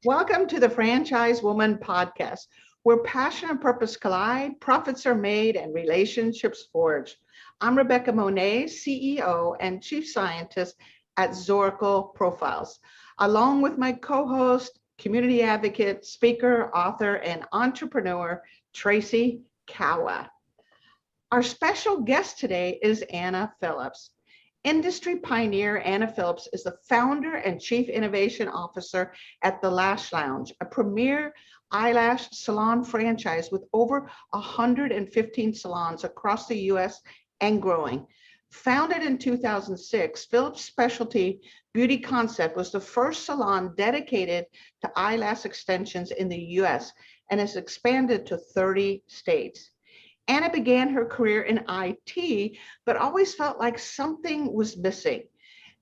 Welcome to the Franchise Woman podcast, where passion and purpose collide, profits are made, and relationships forged. I'm Rebecca Monet, CEO and Chief Scientist at Zoracle Profiles, along with my co-host, community advocate, speaker, author, and entrepreneur, Tracy Kawa. Our special guest today is Anna Phillips. Industry pioneer Anna Phillips is the founder and chief innovation officer at the Lash Lounge, a premier eyelash salon franchise with over 115 salons across the US and growing. Founded in 2006, Phillips Specialty Beauty Concept was the first salon dedicated to eyelash extensions in the US and has expanded to 30 states. Anna began her career in IT, but always felt like something was missing.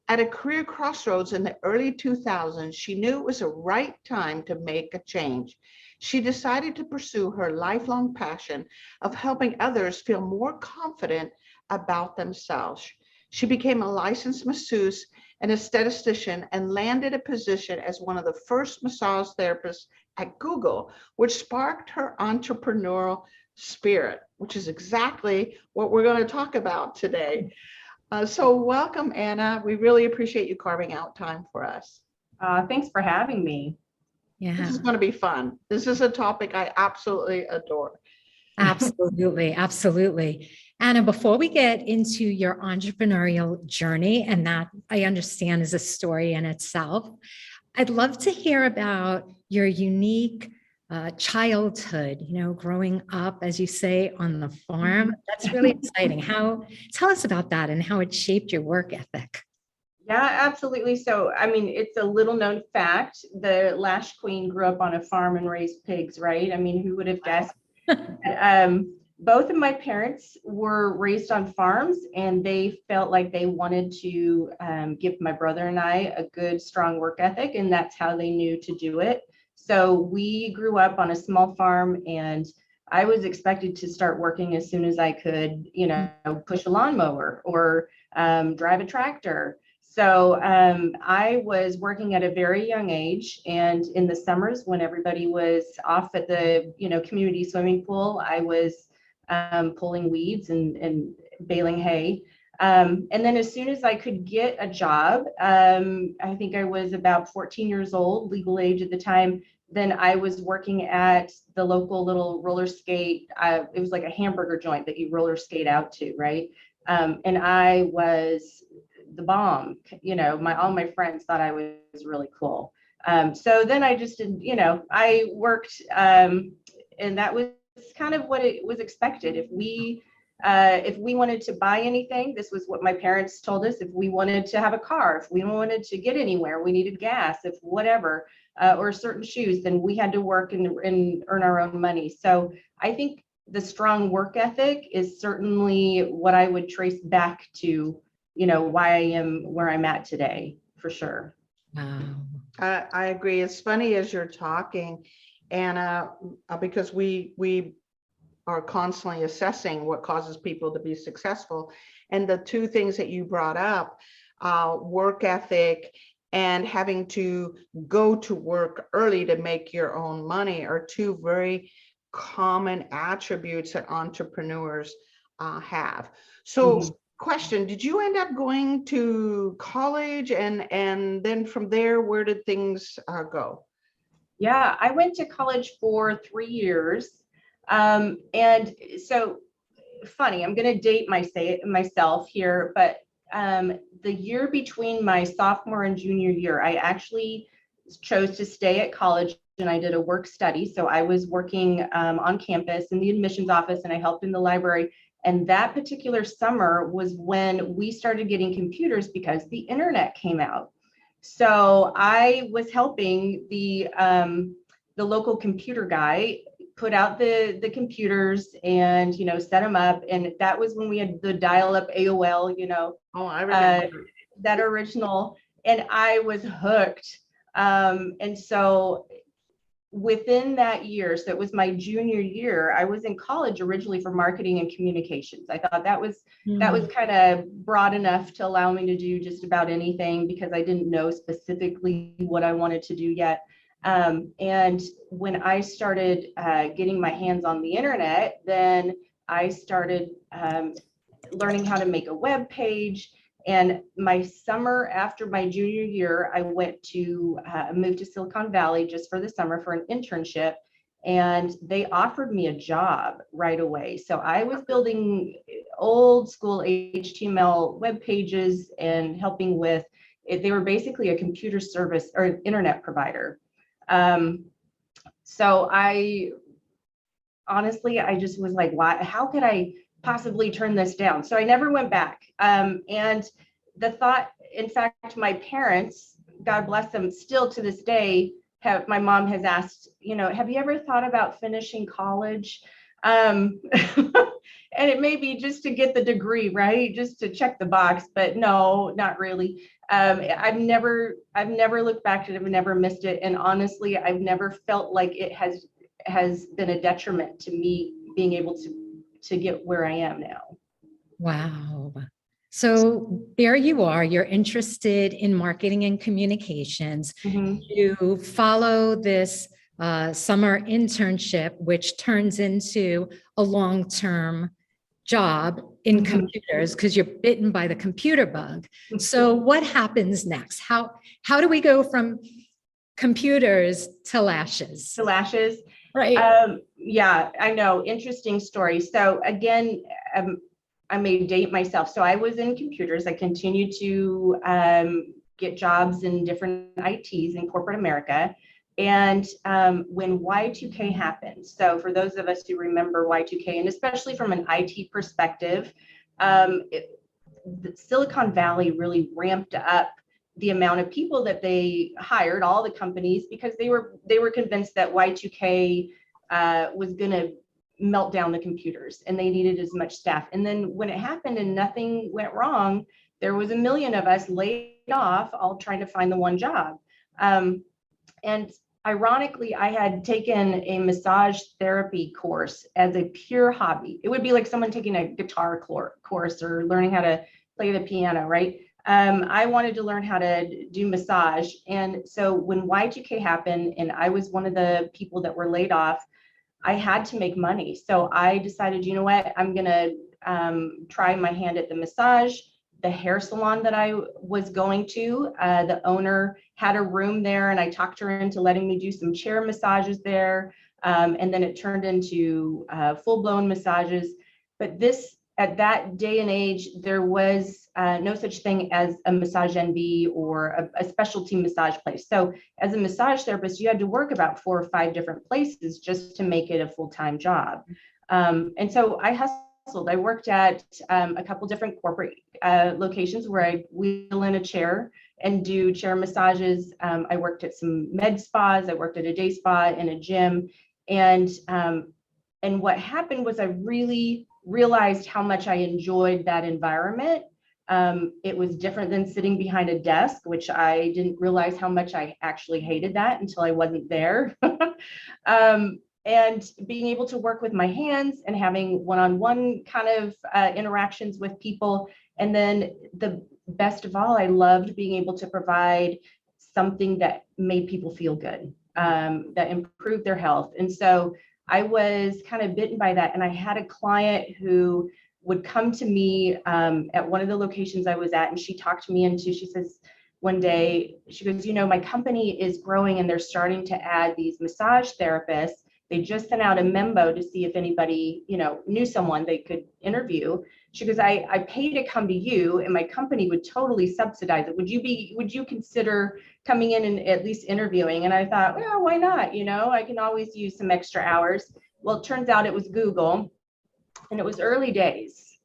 At a career crossroads in the early 2000s, she knew it was the right time to make a change. She decided to pursue her lifelong passion of helping others feel more confident about themselves. She became a licensed masseuse and aesthetician and landed a position as one of the first massage therapists at Google, which sparked her entrepreneurial spirit, which is exactly what we're going to talk about today. So welcome, Anna. We really appreciate you carving out time for us. Thanks for having me. This is going to be fun. This is a topic I absolutely adore. Absolutely, absolutely. Anna, before we get into your entrepreneurial journey, and that I understand is a story in itself, I'd love to hear about your unique childhood, growing up, as you say, on the farm. That's really exciting. Tell us about that and how it shaped your work ethic. Yeah, absolutely. So, it's a little known fact. The Lash Queen grew up on a farm and raised pigs, right? Who would have guessed? Both of my parents were raised on farms, and they felt like they wanted to give my brother and I a good, strong work ethic, and that's how they knew to do it. So we grew up on a small farm, and I was expected to start working as soon as I could, push a lawnmower or drive a tractor. So I was working at a very young age, and in the summers when everybody was off at the, community swimming pool, I was pulling weeds and baling hay. And then as soon as I could get a job, I think I was about 14 years old, legal age at the time, then I was working at the local little roller skate. It was like a hamburger joint that you roller skate out to, right? And I was the bomb. All my friends thought I was really cool. So then I just did, I worked, and that was kind of what it was expected. If we wanted to buy anything, this was what my parents told us. If we wanted to have a car, if we wanted to get anywhere, we needed gas, if whatever, or certain shoes, then we had to work and earn our own money. So I think the strong work ethic is certainly what I would trace back to, why I am where I'm at today, for sure. Wow. I agree. It's funny as you're talking, Anna, because we are constantly assessing what causes people to be successful. And the two things that you brought up, work ethic and having to go to work early to make your own money, are two very common attributes that entrepreneurs have. So question, did you end up going to college, and then from there, where did things go? Yeah, I went to college for 3 years. And so funny, I'm going to date myself here, but the year between my sophomore and junior year, I actually chose to stay at college, and I did a work study. So I was working on campus in the admissions office, and I helped in the library. And that particular summer was when we started getting computers because the internet came out. So I was helping the local computer guy put out the computers and, set them up. And that was when we had the dial-up AOL, Oh, I remember. That original, and I was hooked. And so within that year, so it was my junior year, I was in college originally for marketing and communications. I thought that was kind of broad enough to allow me to do just about anything because I didn't know specifically what I wanted to do yet. And when I started getting my hands on the internet, then I started learning how to make a web page. And my summer after my junior year, I went to move to Silicon Valley just for the summer for an internship. And they offered me a job right away. So I was building old school HTML web pages and helping with it. They were basically a computer service or an internet provider. So I honestly, I just was like, why, how could I possibly turn this down? So I never went back. And the thought, in fact, my parents, God bless them, still to this day, my mom has asked, have you ever thought about finishing college? And it may be just to get the degree, right? Just to check the box, but no, not really. I've never looked back at it. I've never missed it. And honestly, I've never felt like it has been a detriment to me being able to get where I am now. Wow. So there you are, you're interested in marketing and communications. Mm-hmm. You follow this summer internship, which turns into a long-term job in Mm-hmm. computers because you're bitten by the computer bug. So what happens next? How do we go from computers to lashes? To lashes. Right. Yeah, I know. Interesting story. So again, I may date myself. So I was in computers. I continued to get jobs in different ITs in corporate America. And when Y2K happened, so for those of us who remember Y2K, and especially from an IT perspective, the Silicon Valley really ramped up the amount of people that they hired, all the companies, because they were convinced that Y2K was going to melt down the computers and they needed as much staff. And then when it happened and nothing went wrong, there was 1 million of us laid off, all trying to find the one job. And ironically, I had taken a massage therapy course as a pure hobby. It would be like someone taking a guitar course or learning how to play the piano, right? I wanted to learn how to do massage. And so when Y2K happened and I was one of the people that were laid off, I had to make money. So I decided, you know what, I'm going to try my hand at the massage. The hair salon that I was going to, the owner had a room there and I talked her into letting me do some chair massages there. And then it turned into full-blown massages. But at that day and age, there was no such thing as a massage NV or a specialty massage place. So as a massage therapist, you had to work about 4 or 5 different places just to make it a full-time job. And so I hustled. I worked at a couple different corporate locations where I wheel in a chair and do chair massages. I worked at some med spas. I worked at a day spa and a gym. And what happened was I really realized how much I enjoyed that environment. It was different than sitting behind a desk, which I didn't realize how much I actually hated that until I wasn't there. And being able to work with my hands and having one-on-one kind of interactions with people. And then the best of all, I loved being able to provide something that made people feel good, that improved their health. And so I was kind of bitten by that. And I had a client who would come to me at one of the locations I was at, and she talked me into, she says, one day, she goes, my company is growing and they're starting to add these massage therapists. They just sent out a memo to see if anybody, knew someone they could interview. She goes, I pay to come to you and my company would totally subsidize it. Would you consider coming in and at least interviewing? And I thought, well, why not? I can always use some extra hours. Well, it turns out it was Google and it was early days.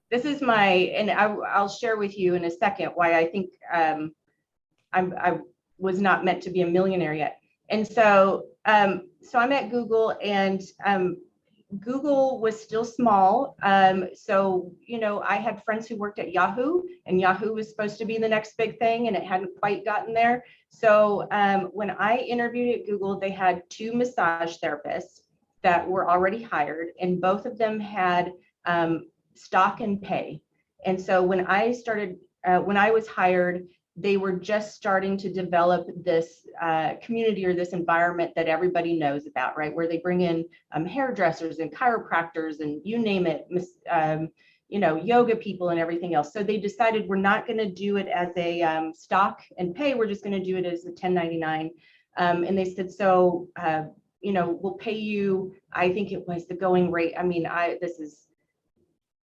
This is and I'll share with you in a second why I think I was not meant to be a millionaire yet. And so I'm at Google and Google was still small. So, I had friends who worked at Yahoo and Yahoo was supposed to be the next big thing and it hadn't quite gotten there. So when I interviewed at Google, they had 2 massage therapists that were already hired and both of them had stock and pay. And so when I was hired, they were just starting to develop this community or this environment that everybody knows about, right? Where they bring in hairdressers and chiropractors and you name it, yoga people and everything else. So they decided we're not going to do it as a stock and pay. We're just going to do it as a 1099. And they said, so, we'll pay you, I think it was the going rate. I mean, this is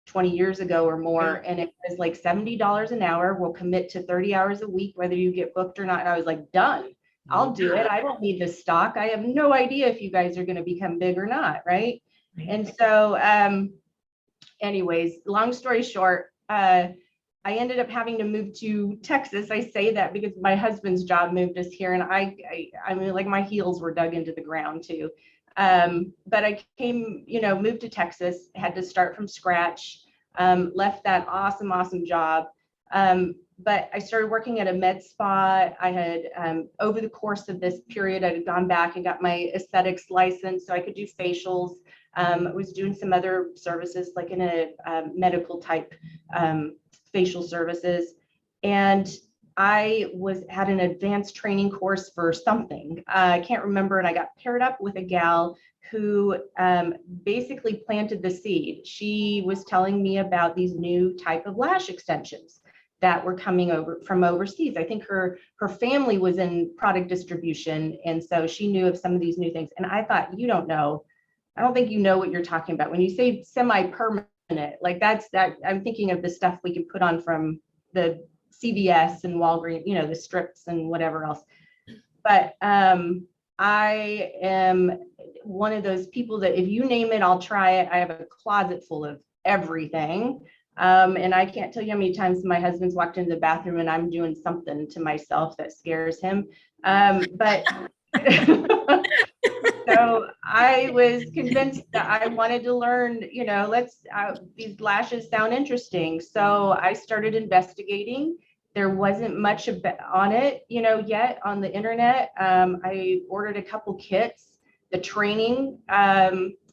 20 years ago or more, and it was like $70 an hour. We'll commit to 30 hours a week, whether you get booked or not. And I was like, done. I'll do it. I don't need this stock. I have no idea if you guys are going to become big or not, right? And so, anyways, long story short, I ended up having to move to Texas. I say that because my husband's job moved us here, and I mean, like my heels were dug into the ground too. But I came, moved to Texas, had to start from scratch, left that awesome job. But I started working at a med spa. I had, over the course of this period, I had gone back and got my aesthetics license so I could do facials. I was doing some other services like in a medical type facial services. And I had an advanced training course for something. I can't remember. And I got paired up with a gal who basically planted the seed. She was telling me about these new type of lash extensions that were coming over from overseas. I think her family was in product distribution. And so she knew of some of these new things. And I thought, you don't know. I don't think you know what you're talking about. When you say semi-permanent, like that, I'm thinking of the stuff we can put on from the CVS and Walgreens, the strips and whatever else. But I am one of those people that if you name it, I'll try it. I have a closet full of everything. And I can't tell you how many times my husband's walked into the bathroom and I'm doing something to myself that scares him. But so I was convinced that I wanted to learn, these lashes sound interesting. So I started investigating. There wasn't much on it, yet on the internet. I ordered a couple kits. The training,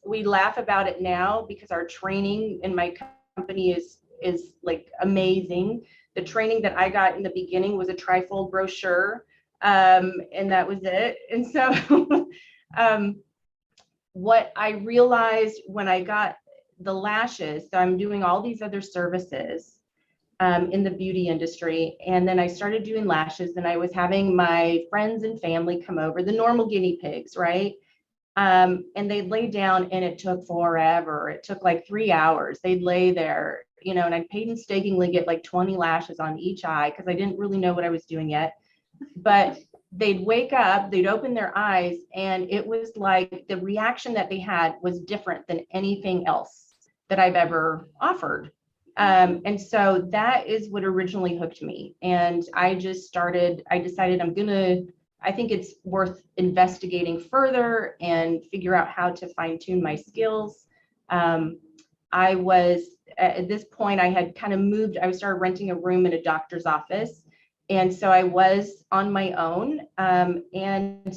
we laugh about it now because our training in my company is like amazing. The training that I got in the beginning was a trifold brochure, and that was it. And so what I realized when I got the lashes, so I'm doing all these other services in the beauty industry. And then I started doing lashes and I was having my friends and family come over, the normal guinea pigs, right? And they'd lay down and it took forever. It took like 3 hours. They'd lay there, and I'd painstakingly get like 20 lashes on each eye because I didn't really know what I was doing yet. But they'd wake up, they'd open their eyes, and it was like the reaction that they had was different than anything else that I've ever offered. And so that is what originally hooked me. And I decided I think it's worth investigating further and figure out how to fine tune my skills. I was, at this point, I had kind of moved, I started renting a room in a doctor's office. And so I was on my own. And,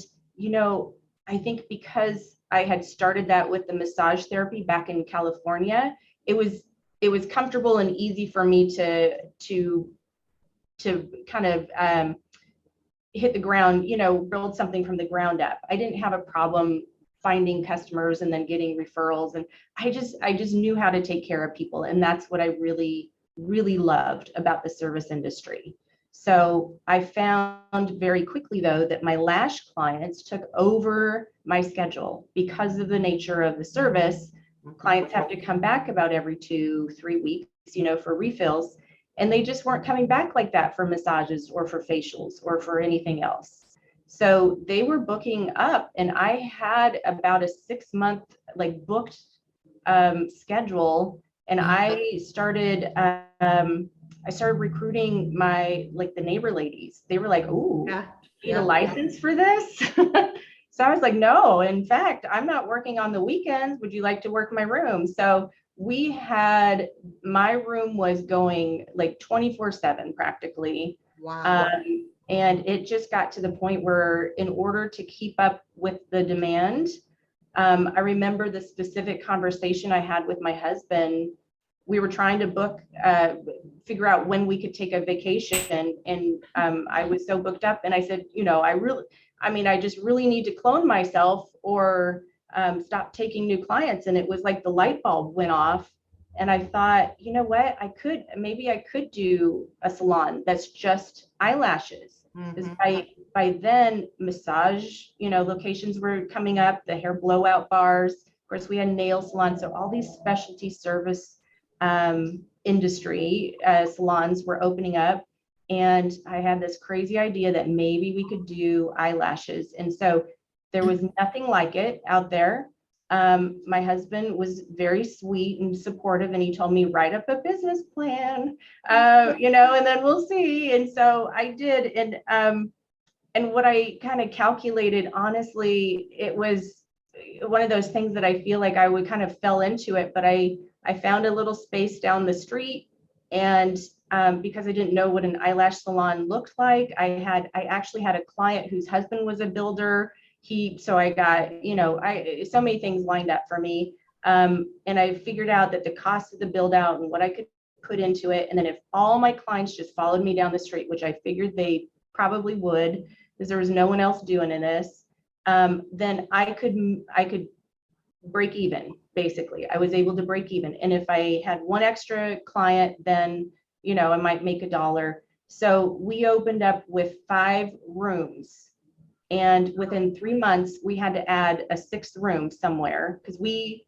I think because I had started that with the massage therapy back in California, it was comfortable and easy for me to kind of hit the ground, build something from the ground up. I didn't have a problem finding customers and then getting referrals. And I just knew how to take care of people. And that's what I really, really loved about the service industry. So I found very quickly, though, that my lash clients took over my schedule because of the nature of the service. Clients have to come back about every 2-3 weeks, for refills. And they just weren't coming back like that for massages or for facials or for anything else. So they were booking up, and I had about a 6-month booked schedule. And I started recruiting the neighbor ladies. They were like, "Ooh, you need a license for this?" So I was like, "No, in fact, I'm not working on the weekends. Would you like to work my room?" So my room was going 24/7 practically. Wow. And it just got to the point where in order to keep up with the demand, I remember the specific conversation I had with my husband we were trying to figure out when we could take a vacation. And I was so booked up, and I said, I just really need to clone myself or stop taking new clients. And it was like the light bulb went off. And I thought, you know what, maybe I could do a salon that's just eyelashes. Because by then, massage, locations were coming up, the hair blowout bars. Of course, we had nail salons. So all these specialty service industry salons were opening up. And I had this crazy idea that maybe we could do eyelashes. And so there was nothing like it out there. My husband was very sweet and supportive, and he told me, write up a business plan, and then we'll see. And so I did. And what I kind of calculated, honestly, it was one of those things that I feel like I would kind of fell into it, but I found a little space down the street. And because I didn't know what an eyelash salon looked like, I actually had a client whose husband was a builder. So I got, so many things lined up for me. And I figured out that the cost of the build out and what I could put into it. And then if all my clients just followed me down the street, which I figured they probably would, because there was no one else doing this, then I could break even, basically. I was able to break even. And if I had one extra client, then, I might make $1. So we opened up with 5 rooms. And within 3 months, we had to add a 6th room somewhere, because I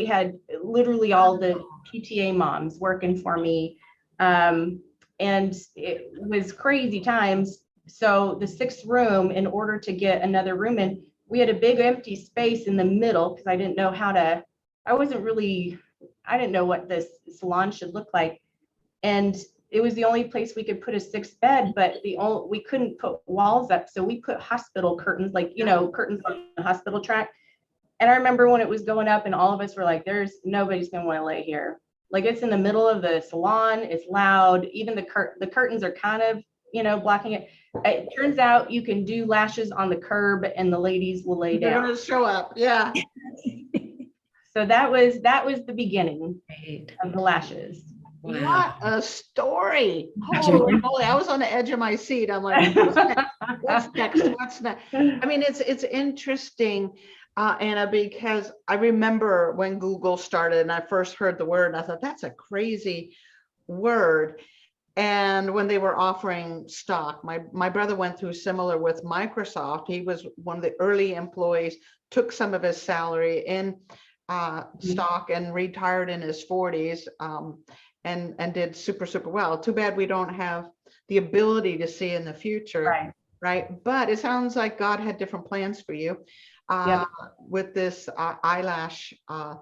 had literally all the PTA moms working for me. And it was crazy times. So the 6th room, in order to get another room in, we had a big empty space in the middle, because I didn't know I didn't know what this salon should look like. And it was the only place we could put a 6th bed, but we couldn't put walls up. So we put hospital curtains, curtains on the hospital track. And I remember when it was going up and all of us were like, nobody's going to want to lay here. Like, it's in the middle of the salon. It's loud. Even the curtains are kind of, blocking it. It turns out you can do lashes on the curb and the ladies will lay down. They're going to show up. Yeah. So that was the beginning of the lashes. Wow. What a story. Holy moly. I was on the edge of my seat. I'm like, what's next? What's next? I mean, it's interesting, Anna, because I remember when Google started and I first heard the word and I thought, that's a crazy word. And when they were offering stock, my brother went through similar with Microsoft. He was one of the early employees, took some of his salary in stock and retired in his 40s. And did super, super well. Too bad we don't have the ability to see in the future, right? But it sounds like God had different plans for you with this eyelash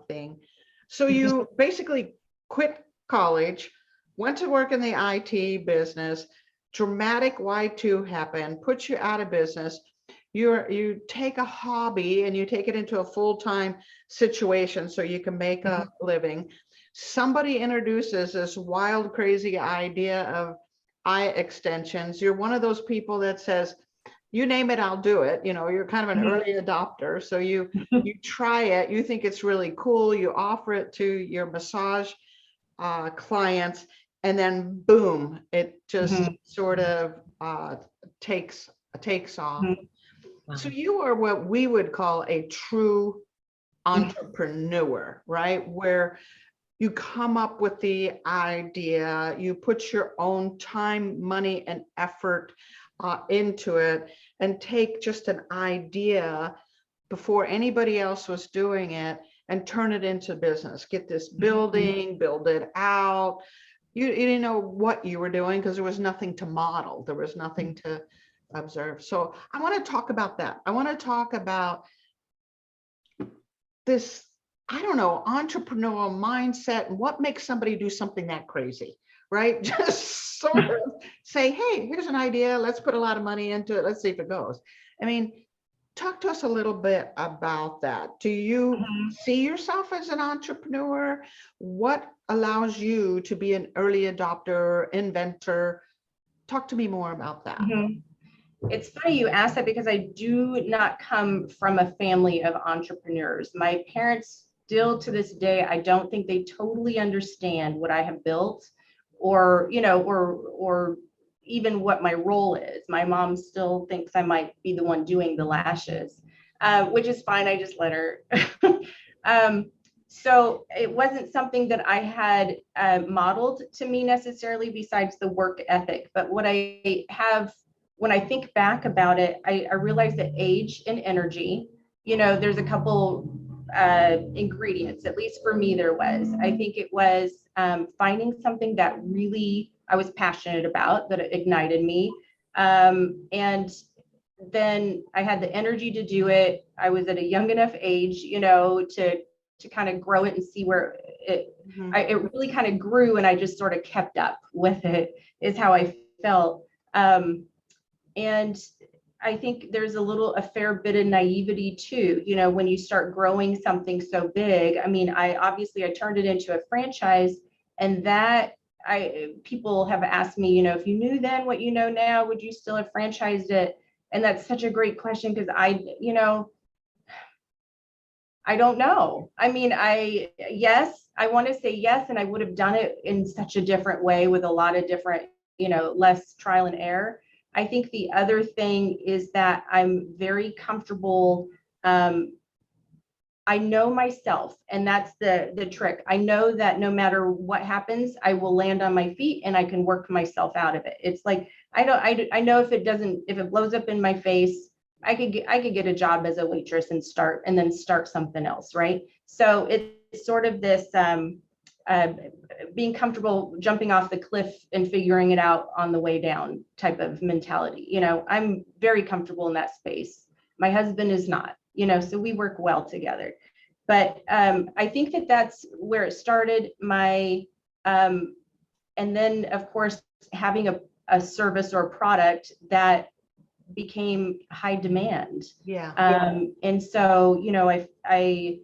thing. So you basically quit college, went to work in the IT business, dramatic Y2 happened, put you out of business. You take a hobby and you take it into a full-time situation so you can make a living. Somebody introduces this wild, crazy idea of eye extensions. You're one of those people that says, you name it, I'll do it. You're kind of an early adopter. So you try it, you think it's really cool. You offer it to your massage clients, and then boom, it just sort of takes off. Wow. So you are what we would call a true entrepreneur, right? Where you come up with the idea, you put your own time, money, and effort into it, and take just an idea before anybody else was doing it and turn it into business. Get this building, build it out. You didn't know what you were doing because there was nothing to model. There was nothing to observe. So I want to talk about that. I want to talk about this, entrepreneurial mindset and what makes somebody do something that crazy, right? Just sort of say, hey, here's an idea. Let's put a lot of money into it. Let's see if it goes. I mean, talk to us a little bit about that. Do you see yourself as an entrepreneur? What allows you to be an early adopter, inventor? Talk to me more about that. It's funny you ask that, because I do not come from a family of entrepreneurs. My parents still to this day, I don't think they totally understand what I have built, or, you know, or even what my role is. My mom still thinks I might be the one doing the lashes, which is fine. I just let her. So it wasn't something that I had modeled to me necessarily, besides the work ethic. But what I have, when I think back about it, I realize that age and energy, you know, there's a couple ingredients, at least for me there was. I think it was finding something that really I was passionate about, that ignited me. And then I had the energy to do it. I was at a young enough age, you know, to kind of grow it and see where it, it really kind of grew, and I just sort of kept up with it, is how I felt. And I think there's a fair bit of naivety too, you know, when you start growing something so big. I mean, I turned it into a franchise, and that people have asked me, you know, if you knew then what you know now, would you still have franchised it? And that's such a great question, because you know, I don't know. I mean, yes, I want to say yes, and I would have done it in such a different way, with a lot of different, you know, less trial and error. I think the other thing is that I'm very comfortable. I know myself, and that's the trick. I know that no matter what happens, I will land on my feet and I can work myself out of it. It's like, I know if it blows up in my face, I could get a job as a waitress and then start something else, right? So it's sort of this being comfortable jumping off the cliff and figuring it out on the way down type of mentality. You know, I'm very comfortable in that space. My husband is not, you know, so we work well together. But I think that that's where it started. And then of course, having a service or product that became high demand. Yeah. And so, you know, I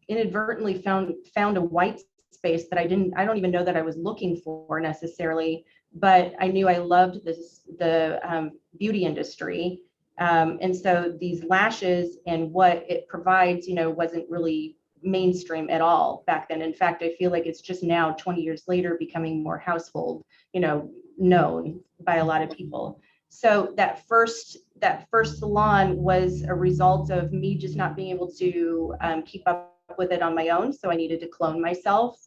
inadvertently found a white space that I don't even know that I was looking for necessarily, but I knew I loved the beauty industry. And so these lashes and what it provides, you know, wasn't really mainstream at all back then. In fact, I feel like it's just now, 20 years later, becoming more household, you know, known by a lot of people. So that first salon was a result of me just not being able to keep up with it on my own. So I needed to clone myself,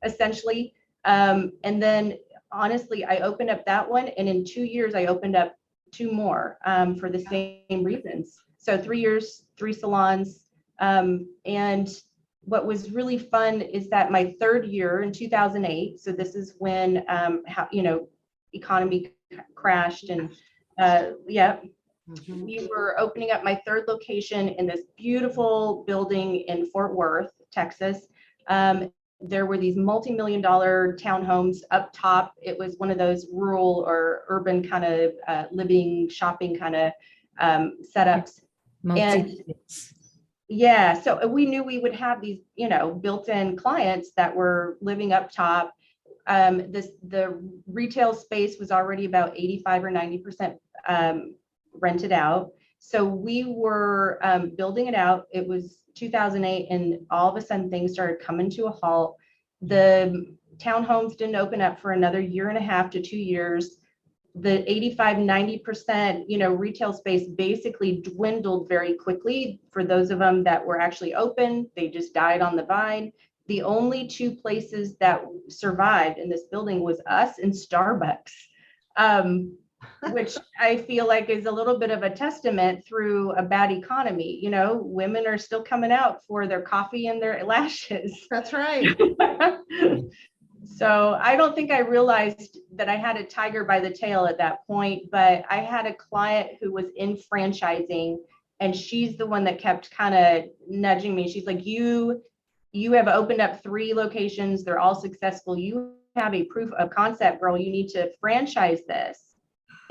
essentially. And then honestly, I opened up that one, and in 2 years, I opened up 2 more for the same reasons. So 3 years, 3 salons. And what was really fun is that my 3rd year in 2008, so this is when, you know, economy crashed, and we were opening up my 3rd location in this beautiful building in Fort Worth, Texas. There were these multi-million-dollar townhomes up top. It was one of those rural or urban kind of living, shopping kind of setups. And yeah, so we knew we would have these, you know, built-in clients that were living up top. The retail space was already about 85 or 90% rented out. So we were building it out. It was 2008, and all of a sudden things started coming to a halt. The townhomes didn't open up for another 1.5 to 2 years. The 85, 90%, you know, retail space basically dwindled very quickly. For those of them that were actually open, they just died on the vine. The only 2 places that survived in this building was us and Starbucks, which I feel like is a little bit of a testament through a bad economy. You know, women are still coming out for their coffee and their lashes. That's right. So I don't think I realized that I had a tiger by the tail at that point, but I had a client who was in franchising, and she's the one that kept kind of nudging me. She's like, you have opened up 3 locations. They're all successful. You have a proof of concept, girl. You need to franchise this.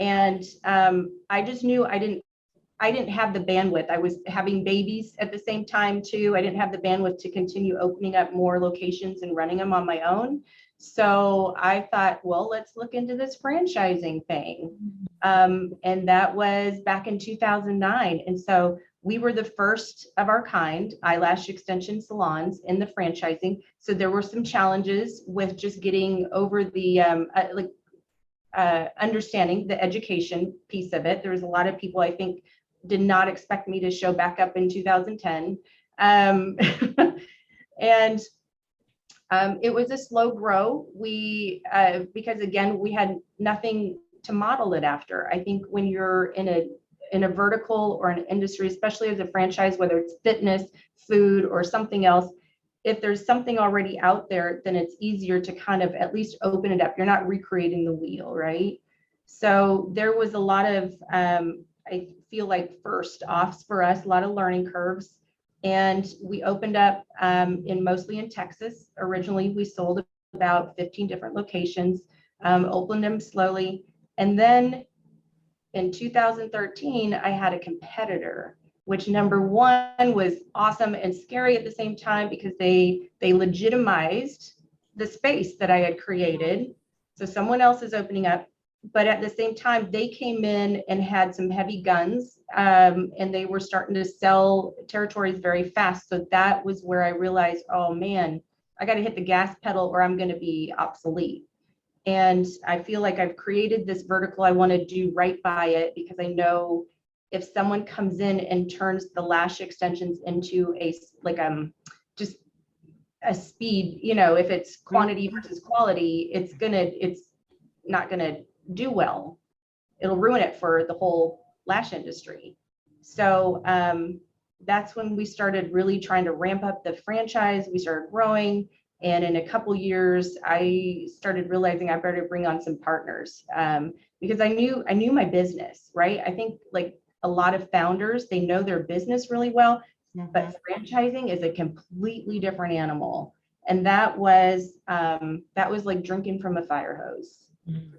And I just knew I didn't have the bandwidth. I was having babies at the same time too. I didn't have the bandwidth to continue opening up more locations and running them on my own. So I thought, well, let's look into this franchising thing. And that was back in 2009. And so We were the first of our kind eyelash extension salons in the franchising. So there were some challenges with just getting over the understanding the education piece of it. There was a lot of people, I think, did not expect me to show back up in 2010. And it was a slow grow. Because again, we had nothing to model it after. I think when you're in a vertical or an industry, especially as a franchise, whether it's fitness, food, or something else, if there's something already out there, then it's easier to kind of at least open it up. You're not recreating the wheel, right? So there was a lot of, I feel like first offs for us, a lot of learning curves. And we opened up mostly in Texas. Originally, we sold about 15 different locations, opened them slowly. And then in 2013, I had a competitor, which number one was awesome and scary at the same time because they legitimized the space that I had created. So someone else is opening up, but at the same time, they came in and had some heavy guns, and they were starting to sell territories very fast. So that was where I realized, oh man, I got to hit the gas pedal or I'm going to be obsolete. And I feel like I've created this vertical. I want to do right by it because I know if someone comes in and turns the lash extensions into just a speed, if it's quantity versus quality, it's not gonna do well. It'll ruin it for the whole lash industry. So that's when we started really trying to ramp up the franchise. We started growing. And in a couple years, I started realizing I better bring on some partners because I knew my business, right? I think like a lot of founders, they know their business really well, but franchising is a completely different animal. And that was like drinking from a fire hose.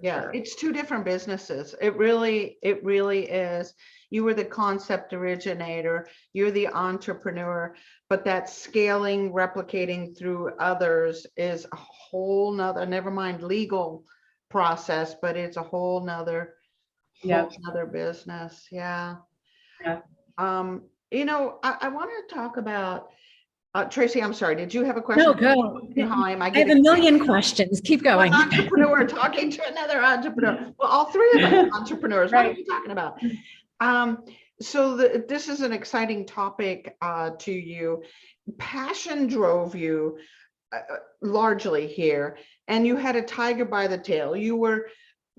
Yeah, Sure. it's two different businesses. It really is. You were the concept originator, you're the entrepreneur, but that scaling, replicating through others is a whole nother, never mind legal process, but it's a whole nother business. Yeah. Yeah. I want to talk about Tracy, I'm sorry. Did you have a question? No, go. How am I I have a million questions. Keep going. One entrepreneur talking to another entrepreneur. Well, all three of us are entrepreneurs. What are you talking about? So this is an exciting topic to you. Passion drove you largely here, and you had a tiger by the tail. You were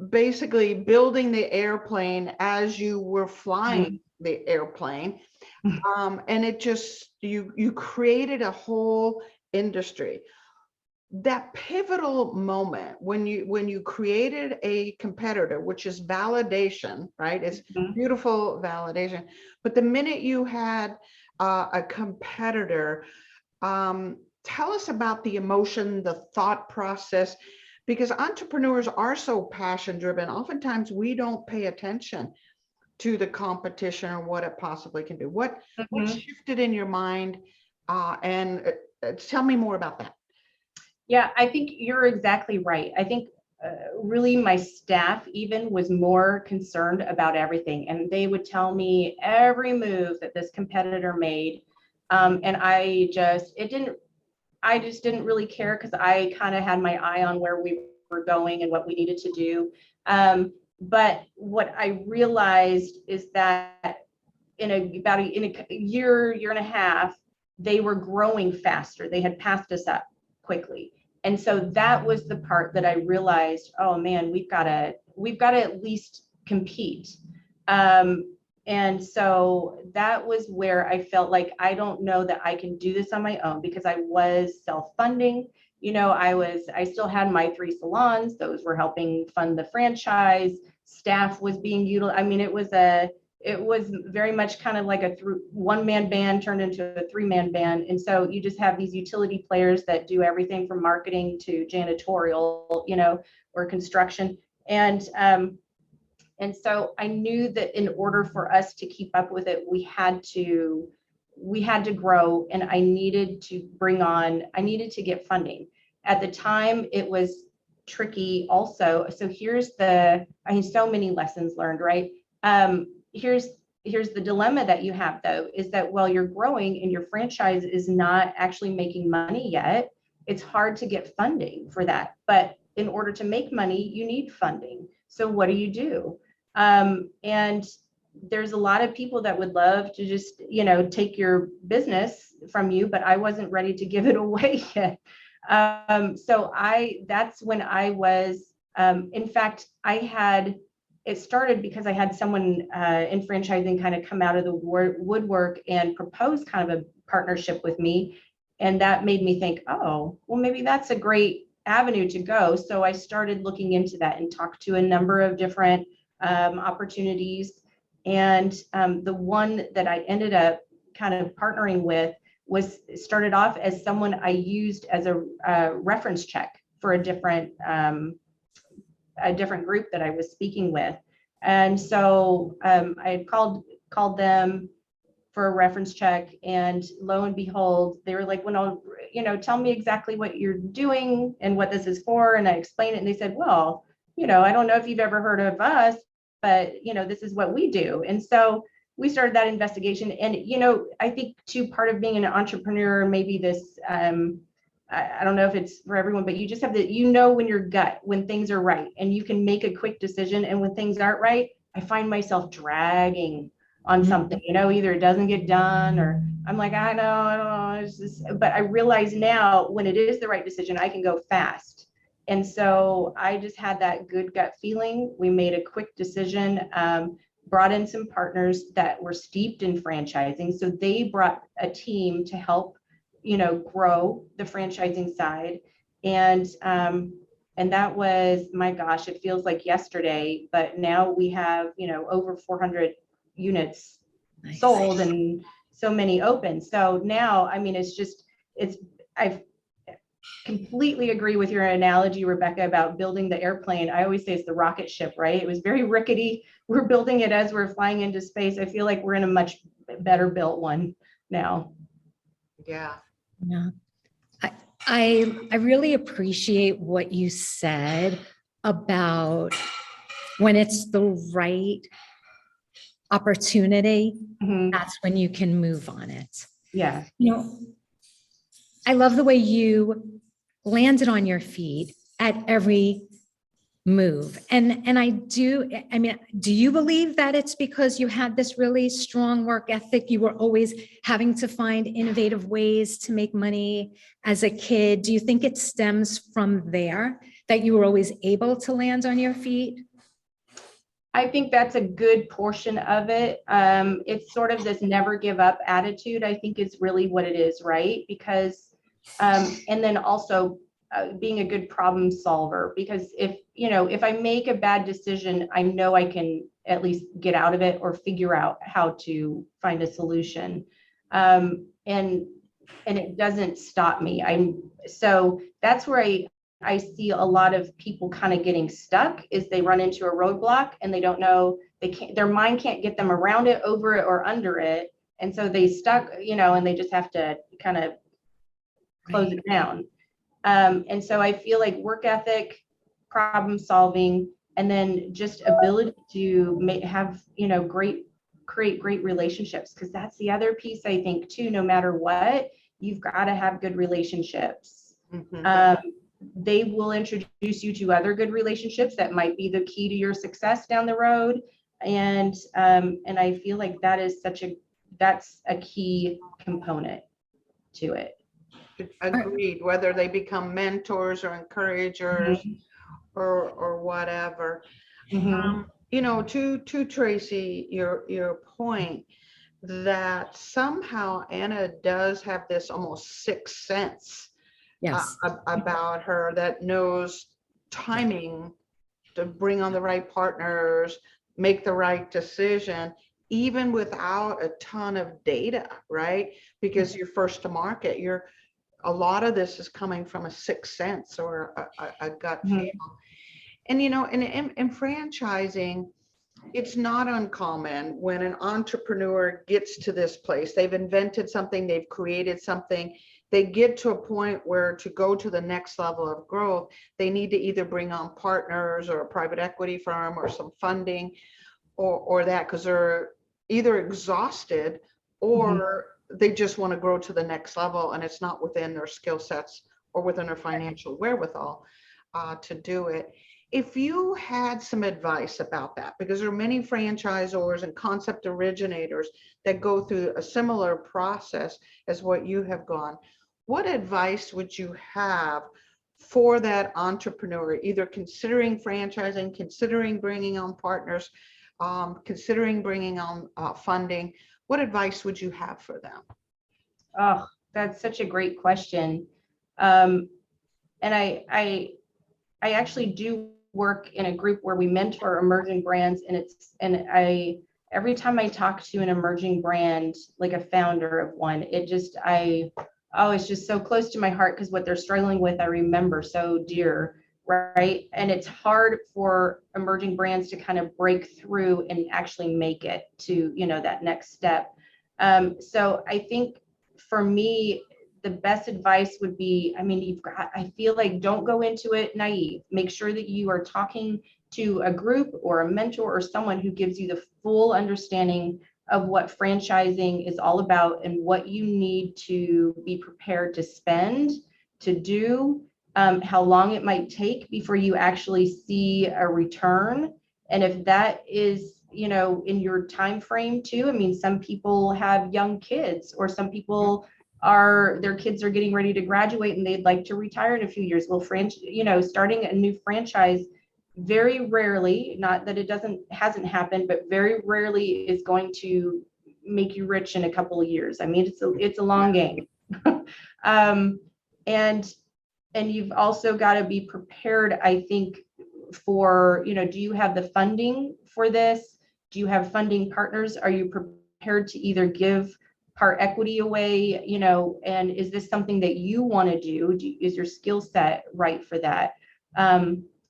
basically building the airplane as you were flying the airplane. And it just, you created a whole industry. That pivotal moment when you created a competitor, which is validation, right? It's beautiful validation. But the minute you had a competitor, tell us about the emotion, the thought process, because entrepreneurs are so passion driven. Oftentimes we don't pay attention to the competition or what it possibly can do. What shifted in your mind? And tell me more about that. Yeah, I think you're exactly right. I think really my staff even was more concerned about everything. And they would tell me every move that this competitor made. And I just didn't really care because I kind of had my eye on where we were going and what we needed to do. But what I realized is that in a year and a half, they were growing faster. They had passed us up quickly. And so that was the part that I realized, oh man, we've got to at least compete. And so that was where I felt like, I don't know that I can do this on my own because I was self-funding. I still had my 3 salons. Those were helping fund the franchise. Staff was being utilized. I mean, it was very much kind of like a one-man band turned into a 3-man band. And so you just have these utility players that do everything from marketing to janitorial, or construction. And so I knew that in order for us to keep up with it, we had to grow, and I needed to get funding. At the time, it was tricky also. So here's so many lessons learned, right? Here's here's the dilemma that you have though, is that while you're growing and your franchise is not actually making money yet, it's hard to get funding for that. But in order to make money, you need funding. So what do? And there's a lot of people that would love to just, take your business from you, but I wasn't ready to give it away yet. That's when I was, in fact, it started because I had someone in franchising kind of come out of the woodwork and propose kind of a partnership with me. And that made me think, oh, well, maybe that's a great avenue to go. So I started looking into that and talked to a number of different opportunities. And the one that I ended up kind of partnering with started off as someone I used as a reference check for a different group that I was speaking with. And so I had called them for a reference check, and lo and behold, they were like, well, tell me exactly what you're doing and what this is for. And I explained it, and they said, well, I don't know if you've ever heard of us, but this is what we do. And so we started that investigation. And I think too, part of being an entrepreneur, maybe this I don't know if it's for everyone, but you just have to, when your gut, when things are right, and you can make a quick decision. And when things aren't right, I find myself dragging on something, either it doesn't get done, or I'm like, I don't know. But I realize now when it is the right decision, I can go fast. And so I just had that good gut feeling. We made a quick decision, brought in some partners that were steeped in franchising. So they brought a team to help, grow the franchising side. And that was, my gosh, it feels like yesterday, but now we have, over 400 units sold and so many open. So now, I completely agree with your analogy, Rebecca, about building the airplane. I always say it's the rocket ship, right? It was very rickety. We're building it as we're flying into space. I feel like we're in a much better built one now. Yeah. Yeah. I really appreciate what you said about when it's the right opportunity, that's when you can move on it. Yeah. I love the way you landed on your feet at every move. And do you believe that it's because you had this really strong work ethic? You were always having to find innovative ways to make money as a kid. Do you think it stems from there, that you were always able to land on your feet? I think that's a good portion of it. It's sort of this never give up attitude, I think is really what it is, right? Because, and then also being a good problem solver, because if I make a bad decision, I know I can at least get out of it or figure out how to find a solution. And it doesn't stop me. So that's where I see a lot of people kind of getting stuck, is they run into a roadblock and they don't know, their mind can't get them around it, over it, or under it. And so they stuck, and they just have to kind of close it down. And so I feel like work ethic, problem solving, and then just ability to create great relationships. Because that's the other piece, I think, too. No matter what, you've got to have good relationships. They will introduce you to other good relationships that might be the key to your success down the road. And I feel like that's a key component to it. Agreed, whether they become mentors or encouragers or whatever. To Tracy, your point that somehow Anna does have this almost sixth sense about her, that knows timing to bring on the right partners, make the right decision, even without a ton of data, right? Because you're first to market, a lot of this is coming from a sixth sense or a gut feel. And, in franchising, it's not uncommon when an entrepreneur gets to this place. They've invented something, they've created something, they get to a point where to go to the next level of growth, they need to either bring on partners or a private equity firm or some funding or that, because they're either exhausted or they just want to grow to the next level and it's not within their skill sets or within their financial wherewithal to do it. If you had some advice about that, because there are many franchisors and concept originators that go through a similar process as what you have gone, what advice would you have for that entrepreneur, either considering franchising, considering bringing on partners, considering bringing on funding? What advice would you have for them? Oh, that's such a great question. And I actually do work in a group where we mentor emerging brands, and every time I talk to an emerging brand, like a founder of one, it's just so close to my heart because what they're struggling with, I remember so dear, right? And it's hard for emerging brands to kind of break through and actually make it to, that next step. So I think for me, the best advice would be, I feel like don't go into it naive. Make sure that you are talking to a group or a mentor or someone who gives you the full understanding of what franchising is all about and what you need to be prepared to spend, to do, how long it might take before you actually see a return. And if that is, in your time frame too, some people have young kids, or some people their kids are getting ready to graduate and they'd like to retire in a few years. Well, starting a new franchise very rarely, not that it hasn't happened, but very rarely is going to make you rich in a couple of years. It's a long game. And you've also got to be prepared, I think, for, do you have the funding for this? Do you have funding partners? Are you prepared to either give part equity away, and is this something that you want to do? Is your skill set right for that?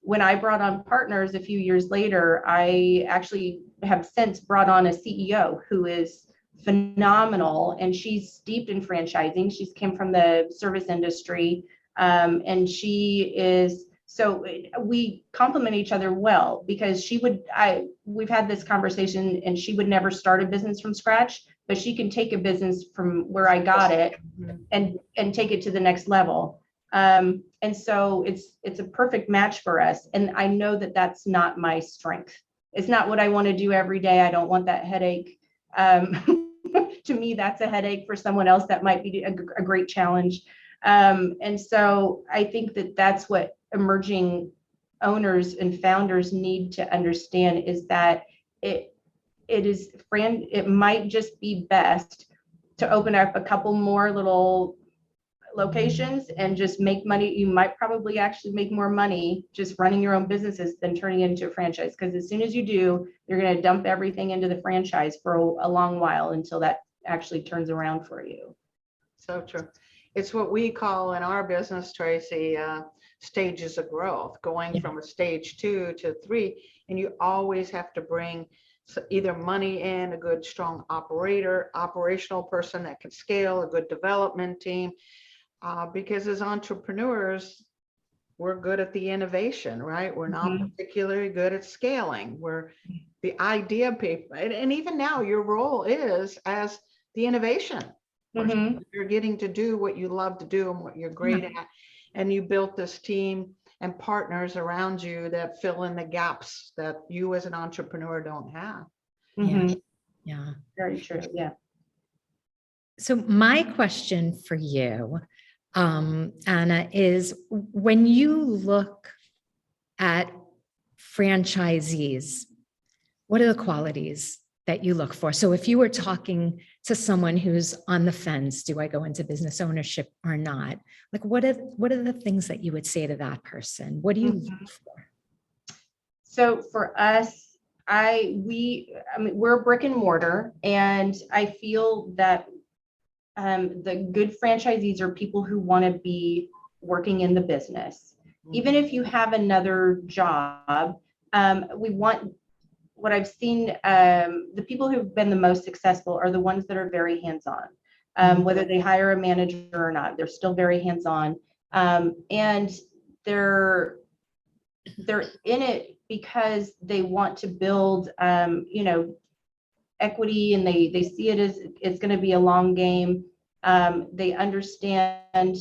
When I brought on partners a few years later, I actually have since brought on a CEO who is phenomenal, and she's steeped in franchising. She's came from the service industry, and so we complement each other well, because we've had this conversation, and she would never start a business from scratch, but she can take a business from where I got it and take it to the next level. And so it's a perfect match for us. And I know that that's not my strength. It's not what I want to do every day. I don't want that headache. To me, that's a headache. For someone else, that might be a great challenge. And so I think that that's what emerging owners and founders need to understand, is that it might just be best to open up a couple more little locations and just make money. You might probably actually make more money just running your own businesses than turning it into a franchise, because as soon as you do, you're going to dump everything into the franchise for a long while until that actually turns around for you. So true. It's what we call in our business, Tracy, stages of growth, going from a stage 2 to 3. And you always have to bring either money in, a good, strong operational person that can scale, a good development team. Because as entrepreneurs, we're good at the innovation, right? We're not particularly good at scaling. We're the idea people. And even now, your role is as the innovation. You're getting to do what you love to do and what you're great at. And you built this team and partners around you that fill in the gaps that you as an entrepreneur don't have. Yeah. Very true. Yeah. So my question for you, Anna, is when you look at franchisees, what are the qualities that you look for? So if you were talking to someone who's on the fence, do I go into business ownership or not? Like, what are the things that you would say to that person? What do you look for? So for us, we're brick and mortar, and I feel that the good franchisees are people who want to be working in the business. Even if you have another job, what I've seen, the people who've been the most successful are the ones that are very hands-on. Whether they hire a manager or not, they're still very hands-on. And they're in it because they want to build, equity, and they see it as it's going to be a long game. They understand,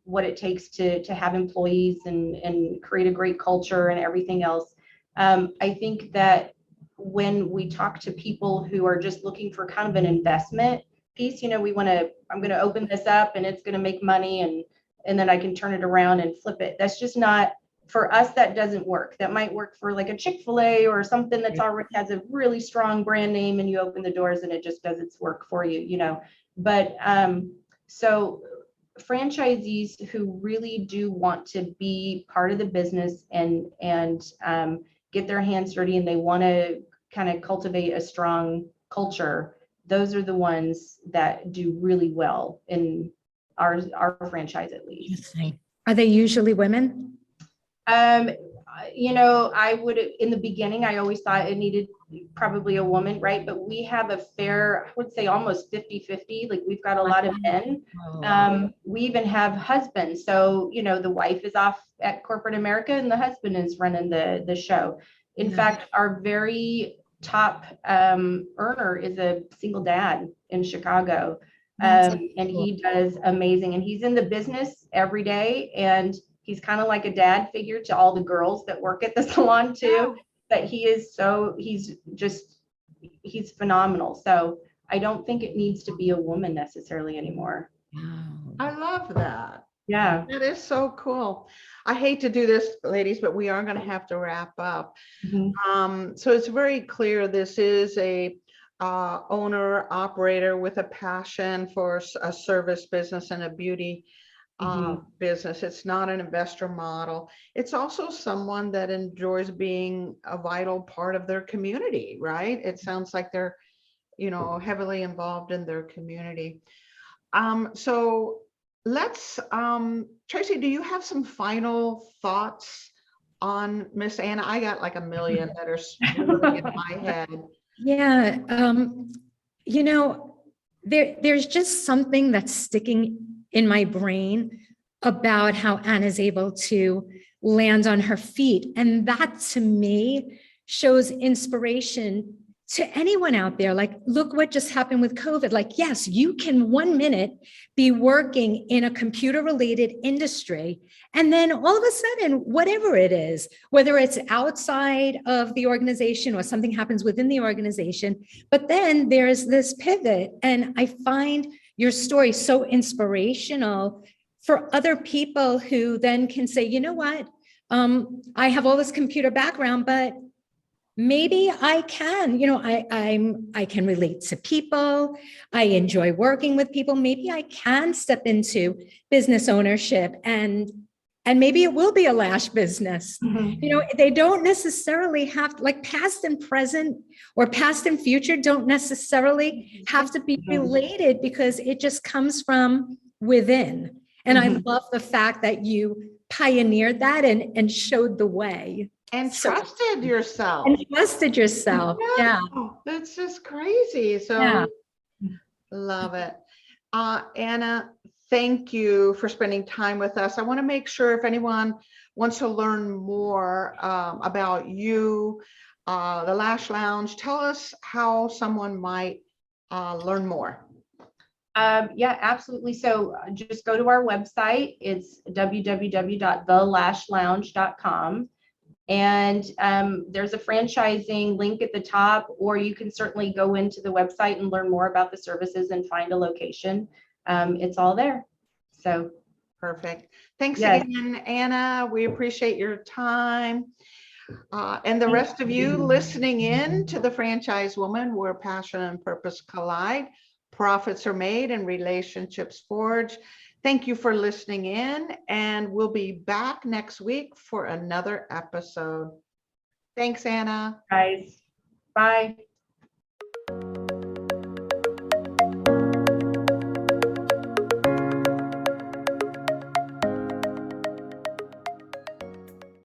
what it takes to have employees and create a great culture and everything else. I think that when we talk to people who are just looking for kind of an investment piece, I'm going to open this up and it's going to make money, and then I can turn it around and flip it. That's just not, for us, that doesn't work. That might work for like a Chick-fil-A or something that's already has a really strong brand name, and you open the doors and it just does its work for you. But so franchisees who really do want to be part of the business and get their hands dirty, and they want to kind of cultivate a strong culture, those are the ones that do really well in our franchise, at least. Are they usually women? I would, in the beginning, I always thought it needed probably a woman, right? But we have a fair, I would say almost 50-50. Like, we've got a lot of men. We even have husbands. So, the wife is off at corporate America and the husband is running the show. In fact, our very top earner is a single dad in Chicago. And he does amazing. And he's in the business every day. And he's kind of like a dad figure to all the girls that work at the salon too. But he's phenomenal. So I don't think it needs to be a woman necessarily anymore. I love that. Yeah. That is so cool. I hate to do this, ladies, but we are going to have to wrap up. So it's very clear this is a owner operator with a passion for a service business and a beauty business. It's not an investor model. It's also someone that enjoys being a vital part of their community, right? It sounds like they're, heavily involved in their community. So let's, Tracy, do you have some final thoughts on Miss Anna? I got like a million that are swirling in my head. Yeah. There's just something that's sticking in my brain about how Anna's able to land on her feet. And that, to me, shows inspiration to anyone out there. Like, look what just happened with COVID. Like, yes, you can 1 minute be working in a computer-related industry, and then all of a sudden, whatever it is, whether it's outside of the organization or something happens within the organization, but then there's this pivot. And I find your story so inspirational for other people who then can say, you know what, I have all this computer background, but maybe I can, I can relate to people. I enjoy working with people. Maybe I can step into business ownership, and maybe it will be a Lash business. They don't necessarily have, like, past and present or past and future don't necessarily have to be related, because it just comes from within. And I love the fact that you pioneered that and showed the way. And trusted yourself. Yeah. That's just crazy. So love it. Anna, thank you for spending time with us. I want to make sure if anyone wants to learn more about you, the Lash Lounge, tell us how someone might learn more. Yeah, absolutely. So just go to our website. It's www.thelashlounge.com. And there's a franchising link at the top, or you can certainly go into the website and learn more about the services and find a location. It's all there. So perfect. Thanks again, Anna. We appreciate your time. And the rest of you listening in to The Franchise Woman, where passion and purpose collide, profits are made and relationships forged. Thank you for listening in, and we'll be back next week for another episode. Thanks, Anna. Guys, bye.